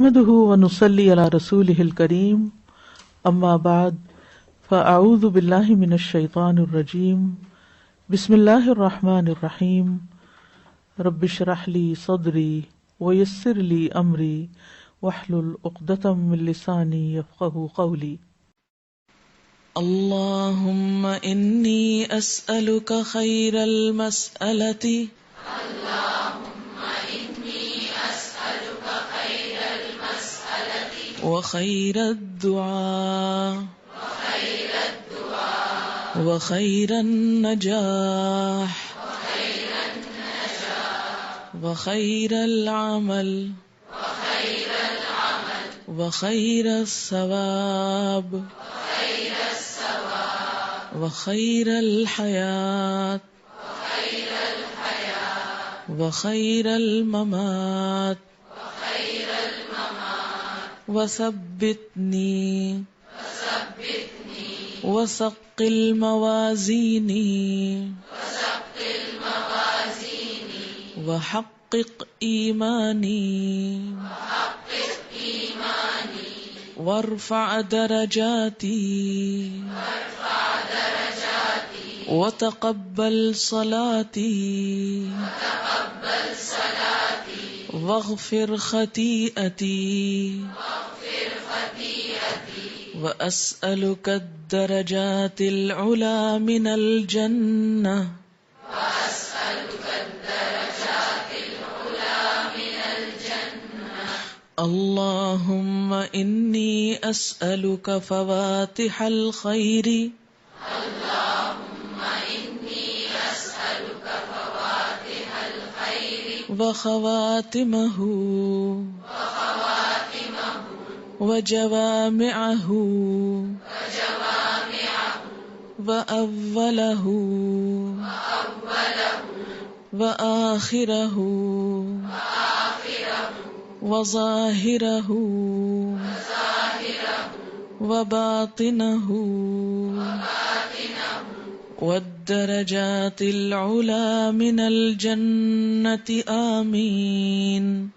نحمده ونصلي على رسوله الكريم اما بعد فاعوذ بالله من الشيطان الرجيم بسم الله الرحمن الرحيم رب اشرح لي صدري ويسر لي امري واحلل عقدة من لساني يفقهوا قولي. اللهم إني أسألك خير المسألة وخير الدعاء وخير النجاح وخير العمل وخير الثواب وخير الحياة وخير الممات وثبتني وثقل موازيني وحقق إيماني وارفع درجاتي وتقبل صلاتي واغفر خطيئتي وأسألك الدرجات العلى من الجنة اللهم إني أسألك فواتح الخير وخواتمه وجوامعه وأوله وآخره وظاهره وباطنه والدرجات العلى من الجنة آمين.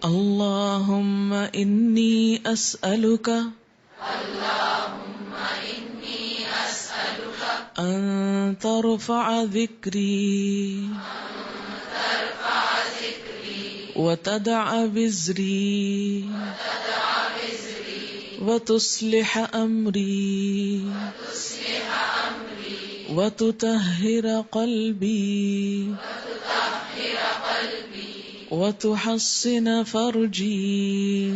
اللهم إني أسألك أن ترفع ذكري وتدع وزري وتصلح أمري وتطهر قلبي وتحصن فرجي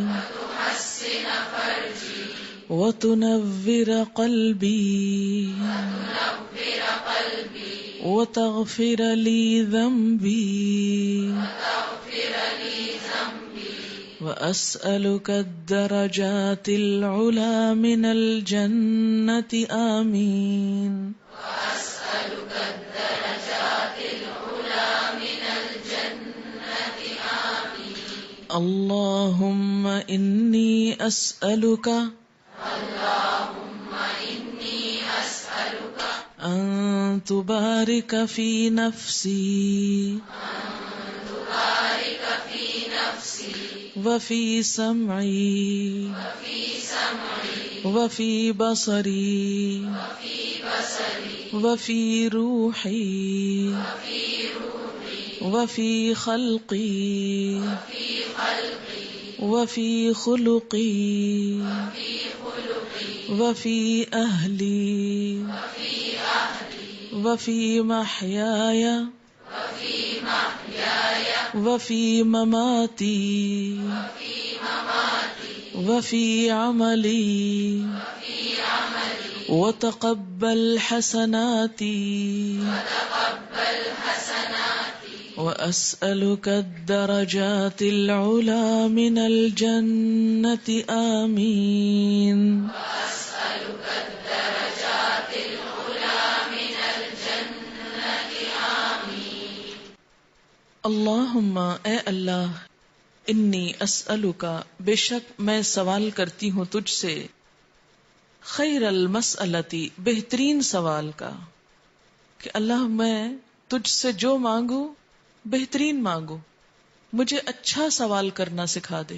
وتنور قلبي وتغفر لي ذنبي وأسألك الدرجات العلى من الجنة آمين. اللهم إني أسألك أن تبارك في نفسي وفي سمعي وفي بصري وفي روحي وفي خلقي وفي خلقي وفي أهلي وفي محياي وفي مماتي وفي عملي وتقبل حسناتي وأسألك الدرجات العلى من الجنة آمين. اللہم اے اللہ انی اسألک بے شک میں سوال کرتی ہوں تجھ سے خیر المسألتی بہترین سوال کا کہ اللہ میں تجھ سے جو مانگو بہترین مانگو، مجھے اچھا سوال کرنا سکھا دے،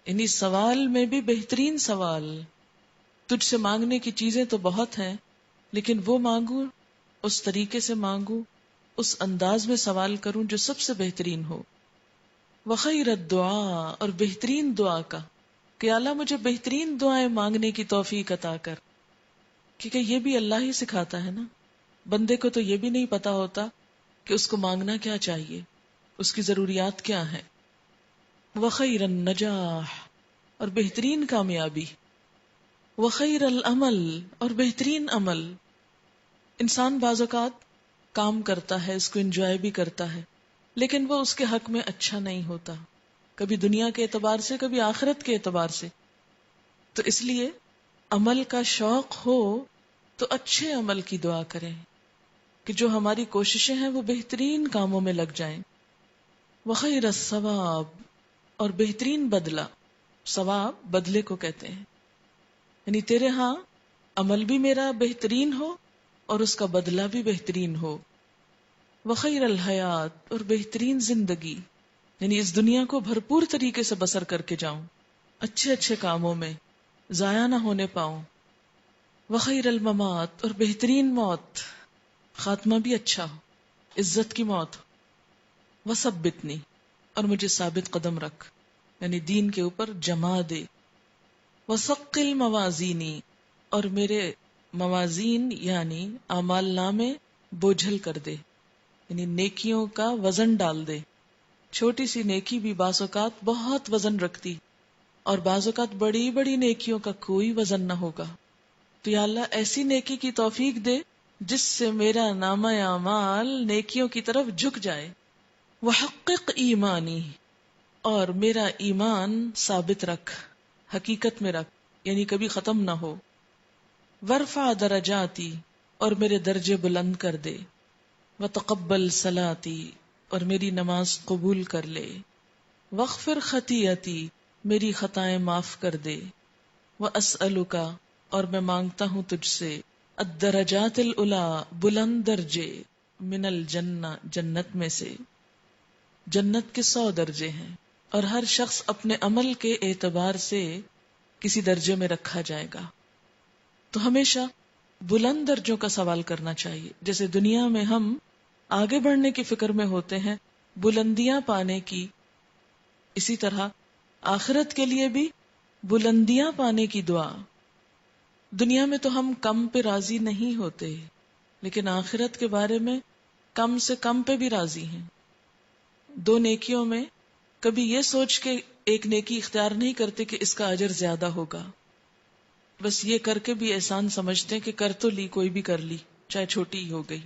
یعنی سوال میں بھی بہترین سوال۔ تجھ سے مانگنے کی چیزیں تو بہت ہیں، لیکن وہ مانگوں اس طریقے سے مانگوں، اس انداز میں سوال کروں جو سب سے بہترین ہو۔ وخیر الدعاء، اور بہترین دعا کا، کہ اللہ مجھے بہترین دعائیں مانگنے کی توفیق عطا کر، کیونکہ یہ بھی اللہ ہی سکھاتا ہے نا، بندے کو تو یہ بھی نہیں پتا ہوتا کہ اس کو مانگنا کیا چاہیے، اس کی ضروریات کیا ہیں۔ وخیر النجاح، اور بہترین کامیابی۔ وخیر العمل، اور بہترین عمل۔ انسان بعض اوقات کام کرتا ہے، اس کو انجوائے بھی کرتا ہے، لیکن وہ اس کے حق میں اچھا نہیں ہوتا، کبھی دنیا کے اعتبار سے، کبھی آخرت کے اعتبار سے۔ تو اس لیے عمل کا شوق ہو تو اچھے عمل کی دعا کریں کہ جو ہماری کوششیں ہیں وہ بہترین کاموں میں لگ جائیں۔ وخیر الثواب، اور بہترین بدلہ۔ ثواب بدلے کو کہتے ہیں، یعنی تیرے ہاں عمل بھی میرا بہترین ہو اور اس کا بدلہ بھی بہترین ہو۔ وخیر الحیات، اور بہترین زندگی، یعنی اس دنیا کو بھرپور طریقے سے بسر کر کے جاؤں، اچھے اچھے کاموں میں ضائع نہ ہونے پاؤں۔ وخیر الممات، اور بہترین موت، خاتمہ بھی اچھا ہو، عزت کی موت ہو۔ وثبتنی، اور مجھے ثابت قدم رکھ، یعنی دین کے اوپر جما دے۔ وثقل موازینی، اور میرے موازین یعنی اعمال نامے بوجھل کر دے، یعنی نیکیوں کا وزن ڈال دے۔ چھوٹی سی نیکی بھی بعض اوقات بہت وزن رکھتی، اور بعض اوقات بڑی بڑی نیکیوں کا کوئی وزن نہ ہوگا۔ تو یا اللہ ایسی نیکی کی توفیق دے جس سے میرا نامہ اعمال نیکیوں کی طرف جھک جائے۔ وحقق ایمانی، اور میرا ایمان ثابت رکھ، حقیقت میں رکھ، یعنی کبھی ختم نہ ہو۔ ورفع درجاتی، اور میرے درجے بلند کر دے۔ وتقبل صلاتی، اور میری نماز قبول کر لے۔ واغفر خطیئتی، میری خطائیں معاف کر دے۔ واسألک، اور میں مانگتا ہوں تجھ سے، الدرجات العلی، بلند درجے، من الجنہ، جنت میں سے۔ جنت کے 100 درجے ہیں، اور ہر شخص اپنے عمل کے اعتبار سے کسی درجے میں رکھا جائے گا، تو ہمیشہ بلند درجوں کا سوال کرنا چاہیے۔ جیسے دنیا میں ہم آگے بڑھنے کی فکر میں ہوتے ہیں، بلندیاں پانے کی، اسی طرح آخرت کے لیے بھی بلندیاں پانے کی دعا۔ دنیا میں تو ہم کم پہ راضی نہیں ہوتے، لیکن آخرت کے بارے میں کم سے کم پہ بھی راضی ہیں۔ 2 نیکیوں میں کبھی یہ سوچ کے ایک نیکی اختیار نہیں کرتے کہ اس کا اجر زیادہ ہوگا، بس یہ کر کے بھی احسان سمجھتے ہیں کہ کر تو لی، کوئی بھی کر لی، چاہے چھوٹی ہی ہو گئی۔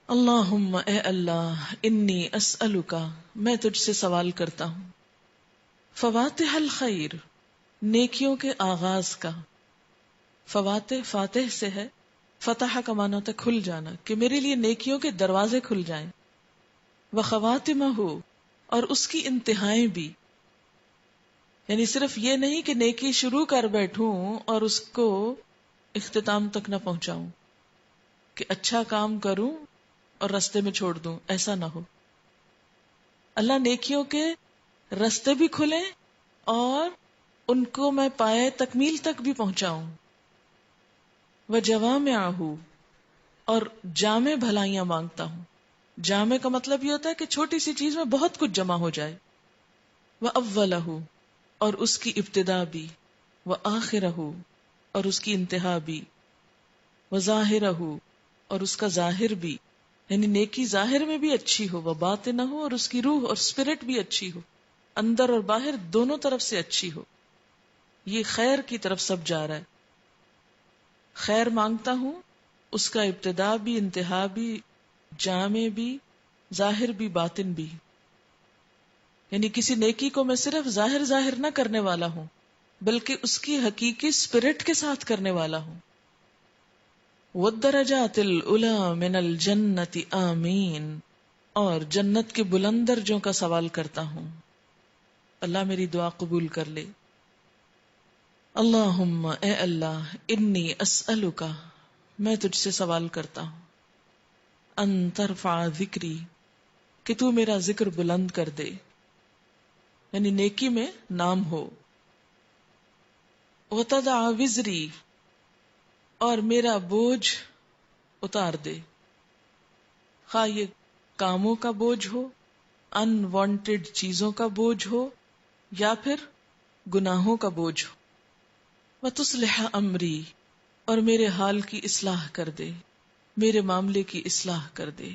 اللہم، اے اللہ، انی اسألک، میں تجھ سے سوال کرتا ہوں، فواتح الخیر، نیکیوں کے آغاز کا۔ فواتح فاتح سے ہے، فتح کا معنی ہوتا ہے کھل جانا، کہ میرے لیے نیکیوں کے دروازے کھل جائیں۔ وخواتمہ، اور اس کی انتہائیں بھی، یعنی صرف یہ نہیں کہ نیکی شروع کر بیٹھوں اور اس کو اختتام تک نہ پہنچاؤں، کہ اچھا کام کروں اور رستے میں چھوڑ دوں، ایسا نہ ہو۔ اللہ نیکیوں کے رستے بھی کھلیں اور ان کو میں پائے تکمیل تک بھی پہنچاؤں۔ وجوامعہ، اور جامع بھلائیاں مانگتا ہوں۔ جامع کا مطلب یہ ہوتا ہے کہ چھوٹی سی چیز میں بہت کچھ جمع ہو جائے۔ وَأَوَّلَهُ، اور اس کی ابتدا بھی، وَآخِرَهُ، اور اس کی انتہا بھی، وَظَاهِرَهُ، اور اس کا ظاہر بھی، یعنی نیکی ظاہر میں بھی اچھی ہو، وَبَاطِنَهُ، اور اس کی روح اور اسپرٹ بھی اچھی ہو، اندر اور باہر دونوں طرف سے اچھی ہو۔ یہ خیر کی طرف سب جا رہا ہے۔ خیر مانگتا ہوں، اس کا ابتدا بھی، انتہا بھی، جامع بھی، ظاہر بھی، باطن بھی، یعنی کسی نیکی کو میں صرف ظاہر ظاہر نہ کرنے والا ہوں، بلکہ اس کی حقیقی اسپرٹ کے ساتھ کرنے والا ہوں۔ والدرجات العلی من الجنت آمین، اور جنت کے بلند درجوں کا سوال کرتا ہوں، اللہ میری دعا قبول کر لے۔ اللہم، اے اللہ، انی اسألک، میں تجھ سے سوال کرتا ہوں، ان ترفع ذکری، کہ تو میرا ذکر بلند کر دے، یعنی نیکی میں نام ہو، وتضع وزری، اور میرا بوجھ اتار دے، خواہ یہ کاموں کا بوجھ ہو، ان وانٹیڈ چیزوں کا بوجھ ہو، یا پھر گناہوں کا بوجھ ہو، وتصلح امری، اور میرے حال کی اصلاح کر دے، میرے معاملے کی اصلاح کر دے،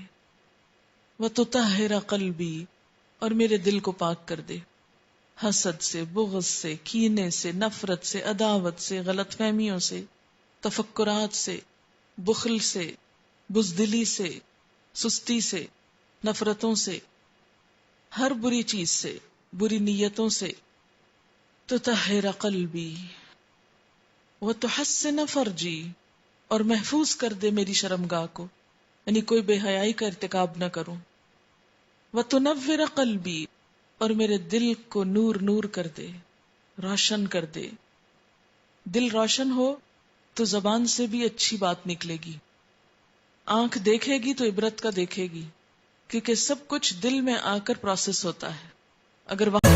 وتطہر قلبی، اور میرے دل کو پاک کر دے، حسد سے، بغض سے، کینے سے، نفرت سے، عداوت سے، غلط فہمیوں سے، تفکرات سے، بخل سے، بزدلی سے، سستی سے، نفرتوں سے، ہر بری چیز سے، بری نیتوں سے، تطہر قلبی وتحسن فرجی، اور محفوظ کر دے میری شرمگاہ کو، یعنی کوئی بے حیائی کا ارتکاب نہ کروں، وتنور قلبی، اور میرے دل کو نور نور کر دے، روشن کر دے۔ دل روشن ہو تو زبان سے بھی اچھی بات نکلے گی، آنکھ دیکھے گی تو عبرت کا دیکھے گی، کیونکہ سب کچھ دل میں آ کر پروسیس ہوتا ہے۔ اگر وہاں